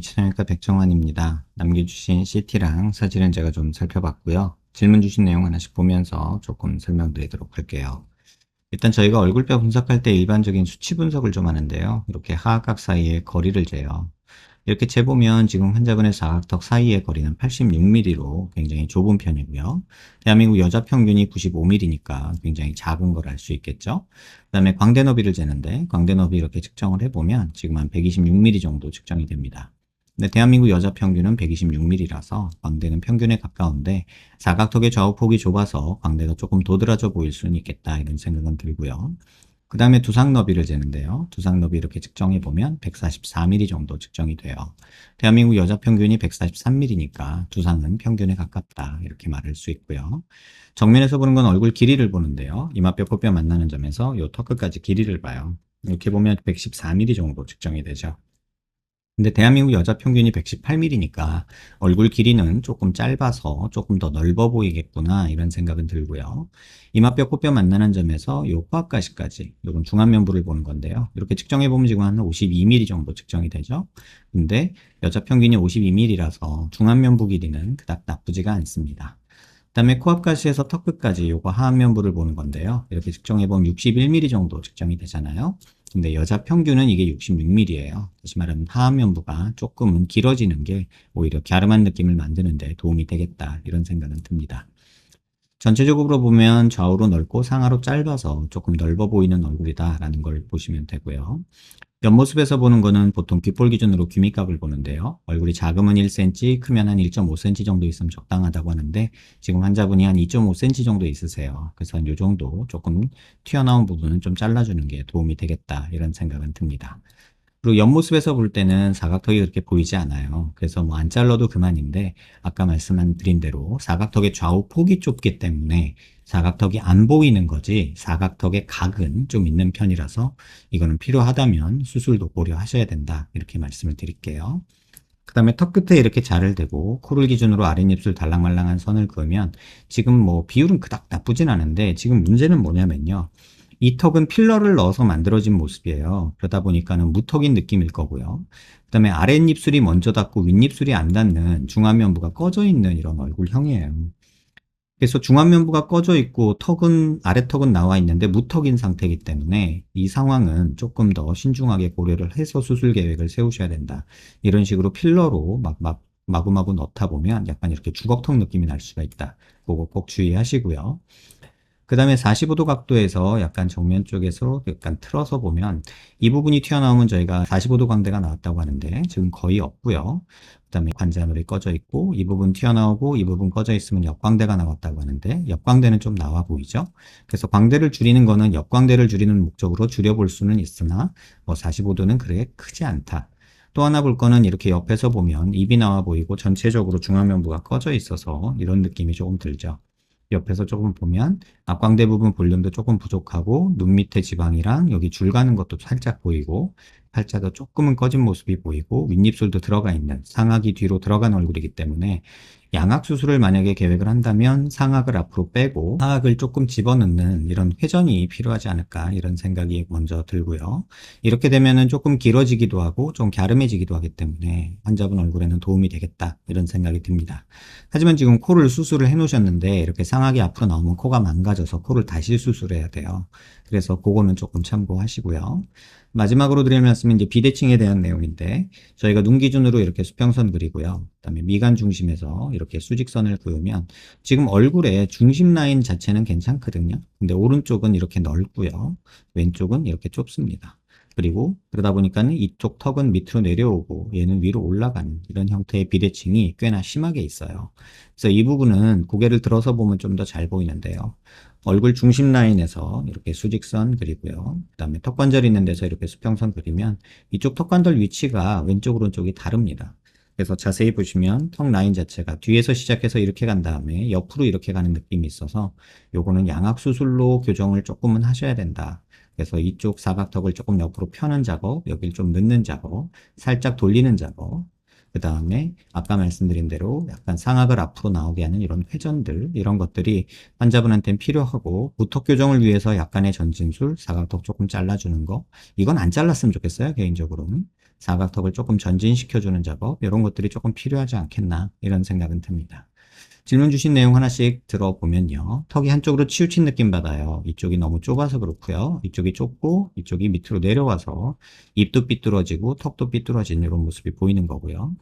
H천외과 백정환입니다. 남겨주신 CT랑 사진은 제가 좀 살펴봤고요. 질문 주신 내용 하나씩 보면서 조금 설명드리도록 할게요. 일단 저희가 얼굴뼈 분석할 때 일반적인 수치 분석을 좀 하는데요. 이렇게 하악각 사이의 거리를 재요. 이렇게 재보면 지금 환자분의 사각턱 사이의 거리는 86mm로 굉장히 좁은 편이고요. 대한민국 여자 평균이 95mm니까 굉장히 작은 걸 알 수 있겠죠. 그 다음에 광대 너비를 재는데 광대 너비 이렇게 측정을 해보면 지금 한 126mm 정도 측정이 됩니다. 근데 대한민국 여자 평균은 126mm라서 광대는 평균에 가까운데 사각턱의 좌우폭이 좁아서 광대가 조금 도드라져 보일 수는 있겠다 이런 생각은 들고요. 그 다음에 두상 너비를 재는데요. 두상 너비 이렇게 측정해 보면 144mm 정도 측정이 돼요. 대한민국 여자 평균이 143mm니까 두상은 평균에 가깝다 이렇게 말할 수 있고요. 정면에서 보는 건 얼굴 길이를 보는데요. 이마뼈 코뼈 만나는 점에서 이 턱 끝까지 길이를 봐요. 이렇게 보면 114mm 정도 측정이 되죠. 근데 대한민국 여자 평균이 118mm니까 얼굴 길이는 조금 짧아서 조금 더 넓어 보이겠구나 이런 생각은 들고요. 이마뼈 코뼈 만나는 점에서 요 코앞가시까지 요건 중안면부를 보는 건데요. 이렇게 측정해 보면 지금 한 52mm 정도 측정이 되죠. 근데 여자 평균이 52mm라서 중안면부 길이는 그닥 나쁘지가 않습니다. 그 다음에 코앞가시에서 턱 끝까지 요거 하안면부를 보는 건데요. 이렇게 측정해 보면 61mm 정도 측정이 되잖아요. 근데 여자 평균은 이게 66mm예요. 다시 말하면 하안면부가 조금은 길어지는 게 오히려 갸름한 느낌을 만드는 데 도움이 되겠다 이런 생각은 듭니다. 전체적으로 보면 좌우로 넓고 상하로 짧아서 조금 넓어 보이는 얼굴이다라는 걸 보시면 되고요. 옆모습에서 보는 거는 보통 귓볼 기준으로 귀밑값을 보는데요. 얼굴이 작으면 1cm, 크면 한 1.5cm 정도 있으면 적당하다고 하는데 지금 환자분이 한 2.5cm 정도 있으세요. 그래서 이 정도 조금 튀어나온 부분은 좀 잘라주는 게 도움이 되겠다 이런 생각은 듭니다. 그리고 옆모습에서 볼 때는 사각턱이 그렇게 보이지 않아요. 그래서 뭐 안 잘라도 그만인데 아까 말씀드린 대로 사각턱의 좌우 폭이 좁기 때문에 사각턱이 안 보이는 거지 사각턱의 각은 좀 있는 편이라서 이거는 필요하다면 수술도 고려하셔야 된다 이렇게 말씀을 드릴게요. 그 다음에 턱 끝에 이렇게 자를 대고 코를 기준으로 아랫입술 달랑말랑한 선을 그으면 지금 뭐 비율은 그닥 나쁘진 않은데 지금 문제는 뭐냐면요. 이 턱은 필러를 넣어서 만들어진 모습이에요. 그러다 보니까는 무턱인 느낌일 거고요. 그 다음에 아랫입술이 먼저 닿고 윗입술이 안 닿는 중안면부가 꺼져 있는 이런 얼굴형이에요. 그래서 중안면부가 꺼져 있고 턱은 아래턱은 나와 있는데 무턱인 상태이기 때문에 이 상황은 조금 더 신중하게 고려를 해서 수술 계획을 세우셔야 된다. 이런 식으로 필러로 마구마구 넣다 보면 약간 이렇게 주걱턱 느낌이 날 수가 있다. 그거 꼭 주의하시고요. 그 다음에 45도 각도에서 약간 정면 쪽에서 약간 틀어서 보면 이 부분이 튀어나오면 저희가 45도 광대가 나왔다고 하는데 지금 거의 없고요. 그 다음에 관자놀이 꺼져 있고 이 부분 튀어나오고 이 부분 꺼져 있으면 옆광대가 나왔다고 하는데 옆광대는 좀 나와 보이죠. 그래서 광대를 줄이는 거는 옆광대를 줄이는 목적으로 줄여볼 수는 있으나 뭐 45도는 그렇게 크지 않다. 또 하나 볼 거는 이렇게 옆에서 보면 입이 나와 보이고 전체적으로 중앙면부가 꺼져 있어서 이런 느낌이 조금 들죠. 옆에서 조금 보면 앞광대 부분 볼륨도 조금 부족하고 눈 밑에 지방이랑 여기 줄 가는 것도 살짝 보이고 팔자도 조금은 꺼진 모습이 보이고 윗입술도 들어가 있는 상악이 뒤로 들어간 얼굴이기 때문에 양악 수술을 만약에 계획을 한다면 상악을 앞으로 빼고 하악을 조금 집어넣는 이런 회전이 필요하지 않을까 이런 생각이 먼저 들고요. 이렇게 되면은 조금 길어지기도 하고 좀 갸름해지기도 하기 때문에 환자분 얼굴에는 도움이 되겠다 이런 생각이 듭니다. 하지만 지금 코를 수술을 해 놓으셨는데 이렇게 상악이 앞으로 나오면 코가 망가져서 코를 다시 수술해야 돼요. 그래서 그거는 조금 참고하시고요. 마지막으로 드릴 말씀은 이제 비대칭에 대한 내용인데 저희가 눈 기준으로 이렇게 수평선 그리고요. 그다음에 미간 중심에서 이렇게 수직선을 그으면 지금 얼굴의 중심 라인 자체는 괜찮거든요. 근데 오른쪽은 이렇게 넓고요. 왼쪽은 이렇게 좁습니다. 그리고 그러다 보니까는 이쪽 턱은 밑으로 내려오고 얘는 위로 올라가는 이런 형태의 비대칭이 꽤나 심하게 있어요. 그래서 이 부분은 고개를 들어서 보면 좀 더 잘 보이는데요. 얼굴 중심 라인에서 이렇게 수직선 그리고요. 그 다음에 턱관절 있는 데서 이렇게 수평선 그리면 이쪽 턱관절 위치가 왼쪽 오른쪽이 다릅니다. 그래서 자세히 보시면 턱 라인 자체가 뒤에서 시작해서 이렇게 간 다음에 옆으로 이렇게 가는 느낌이 있어서 요거는 양악 수술로 교정을 조금은 하셔야 된다. 그래서 이쪽 사각턱을 조금 옆으로 펴는 작업, 여기를 좀 넣는 작업, 살짝 돌리는 작업, 그 다음에 아까 말씀드린 대로 약간 상악을 앞으로 나오게 하는 이런 회전들, 이런 것들이 환자분한테는 필요하고 무턱 교정을 위해서 약간의 전진술, 사각턱 조금 잘라주는 거, 이건 안 잘랐으면 좋겠어요, 개인적으로는. 사각턱을 조금 전진시켜주는 작업, 이런 것들이 조금 필요하지 않겠나, 이런 생각은 듭니다. 질문 주신 내용 하나씩 들어보면요. 턱이 한쪽으로 치우친 느낌 받아요. 이쪽이 너무 좁아서 그렇고요. 이쪽이 좁고 이쪽이 밑으로 내려와서 입도 삐뚤어지고 턱도 삐뚤어진 이런 모습이 보이는 거고요.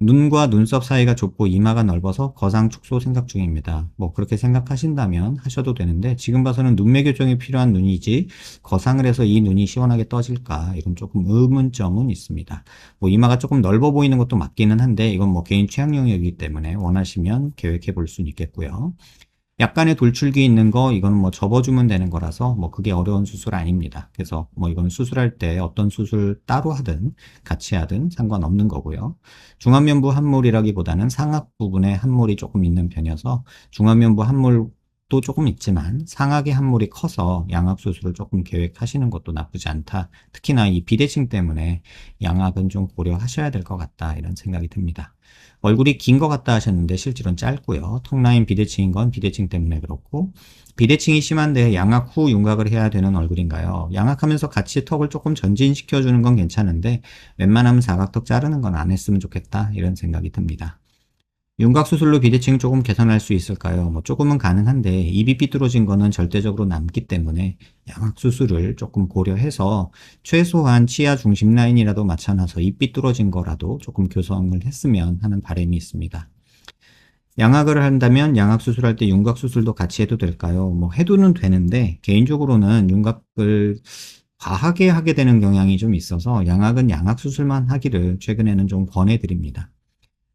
눈과 눈썹 사이가 좁고 이마가 넓어서 거상 축소 생각 중입니다. 뭐 그렇게 생각하신다면 하셔도 되는데 지금 봐서는 눈매 교정이 필요한 눈이지 거상을 해서 이 눈이 시원하게 떠질까 이런 조금 의문점은 있습니다. 뭐 이마가 조금 넓어 보이는 것도 맞기는 한데 이건 뭐 개인 취향 영역이기 때문에 원하시면 계획해 볼 수는 있겠고요. 약간의 돌출기 있는 거 이거는 뭐 접어주면 되는 거라서 뭐 그게 어려운 수술 아닙니다. 그래서 뭐 이건 수술할 때 어떤 수술 따로 하든 같이 하든 상관없는 거고요. 중안면부 함몰이라기보다는 상악 부분에 함몰이 조금 있는 편이어서 중안면부 함몰도 조금 있지만 상악의 함몰이 커서 양악 수술을 조금 계획하시는 것도 나쁘지 않다. 특히나 이 비대칭 때문에 양악은 좀 고려하셔야 될 것 같다 이런 생각이 듭니다. 얼굴이 긴 것 같다 하셨는데 실제로는 짧고요. 턱라인 비대칭인 건 비대칭 때문에 그렇고 비대칭이 심한데 양악 후 윤곽을 해야 되는 얼굴인가요? 양악하면서 같이 턱을 조금 전진시켜주는 건 괜찮은데 웬만하면 사각턱 자르는 건 안 했으면 좋겠다 이런 생각이 듭니다. 윤곽 수술로 비대칭 조금 개선할 수 있을까요? 뭐 조금은 가능한데 입이 삐뚤어진 거는 절대적으로 남기 때문에 양악 수술을 조금 고려해서 최소한 치아 중심 라인이라도 맞춰놔서 입 삐뚤어진 거라도 조금 교정을 했으면 하는 바람이 있습니다. 양악을 한다면 양악 수술할 때 윤곽 수술도 같이 해도 될까요? 뭐 해도는 되는데 개인적으로는 윤곽을 과하게 하게 되는 경향이 좀 있어서 양악은 양악 수술만 하기를 최근에는 좀 권해드립니다.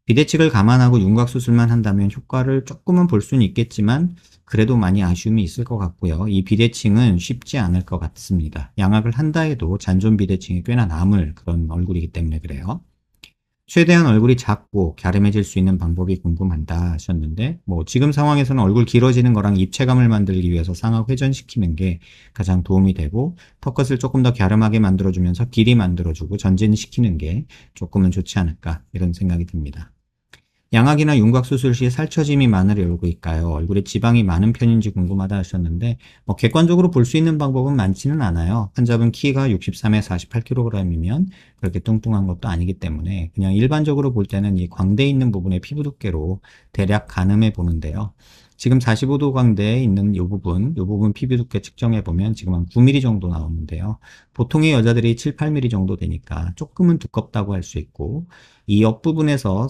비대칭을 감안하고 윤곽 수술만 한다면 효과를 조금은 볼 수는 있겠지만 그래도 많이 아쉬움이 있을 것 같고요. 이 비대칭은 쉽지 않을 것 같습니다. 양악을 한다 해도 잔존 비대칭이 꽤나 남을 그런 얼굴이기 때문에 그래요. 최대한 얼굴이 작고 갸름해질 수 있는 방법이 궁금하다 하셨는데 뭐 지금 상황에서는 얼굴 길어지는 거랑 입체감을 만들기 위해서 상악 회전시키는 게 가장 도움이 되고 턱끝을 조금 더 갸름하게 만들어주면서 길이 만들어주고 전진시키는 게 조금은 좋지 않을까 이런 생각이 듭니다. 양악이나 윤곽 수술 시 살처짐이 많은 얼굴일까요? 얼굴에 지방이 많은 편인지 궁금하다 하셨는데 뭐 객관적으로 볼 수 있는 방법은 많지는 않아요. 환자분 키가 63에 48kg이면 그렇게 뚱뚱한 것도 아니기 때문에 그냥 일반적으로 볼 때는 이 광대에 있는 부분의 피부 두께로 대략 가늠해 보는데요. 지금 45도 광대에 있는 이 부분 피부 두께 측정해 보면 지금 한 9mm 정도 나오는데요. 보통의 여자들이 7, 8mm 정도 되니까 조금은 두껍다고 할 수 있고 이 옆부분에서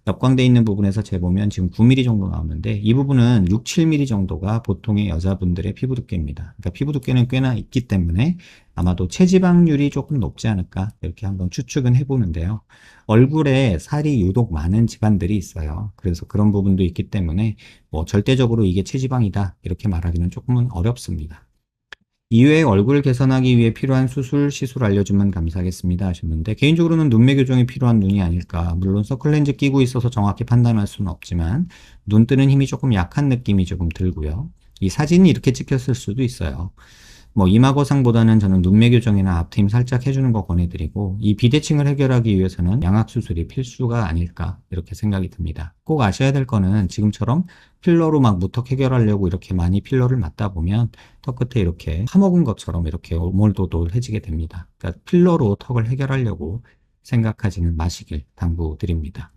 옆광대에 있는 부분에서 재보면 지금 9mm 정도 나오는데 이 부분은 6, 7mm 정도가 보통의 여자분들의 피부 두께입니다. 그러니까 피부 두께는 꽤나 있기 때문에 아마도 체지방률이 조금 높지 않을까 이렇게 한번 추측은 해보는데요. 얼굴에 살이 유독 많은 집안들이 있어요. 그래서 그런 부분도 있기 때문에 뭐 절대적으로 이게 체지방이다 이렇게 말하기는 조금은 어렵습니다. 이외에 얼굴 개선하기 위해 필요한 수술, 시술 알려주면 감사하겠습니다 하셨는데 개인적으로는 눈매 교정이 필요한 눈이 아닐까. 물론 서클렌즈 끼고 있어서 정확히 판단할 수는 없지만 눈 뜨는 힘이 조금 약한 느낌이 조금 들고요. 이 사진이 이렇게 찍혔을 수도 있어요. 뭐 이마거상보다는 저는 눈매 교정이나 앞트임 살짝 해주는 거 권해드리고 이 비대칭을 해결하기 위해서는 양악 수술이 필수가 아닐까 이렇게 생각이 듭니다. 꼭 아셔야 될 거는 지금처럼 필러로 막 무턱 해결하려고 이렇게 많이 필러를 맞다 보면 턱 끝에 이렇게 파먹은 것처럼 이렇게 오몰도돌해지게 됩니다. 그러니까 필러로 턱을 해결하려고 생각하지는 마시길 당부드립니다.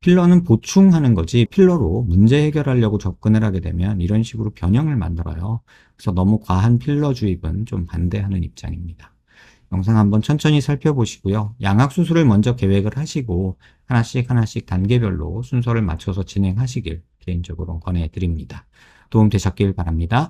필러는 보충하는 거지 필러로 문제 해결하려고 접근을 하게 되면 이런 식으로 변형을 만들어요. 그래서 너무 과한 필러 주입은 좀 반대하는 입장입니다. 영상 한번 천천히 살펴보시고요. 양악 수술을 먼저 계획을 하시고 하나씩 단계별로 순서를 맞춰서 진행하시길 개인적으로 권해드립니다. 도움 되셨길 바랍니다.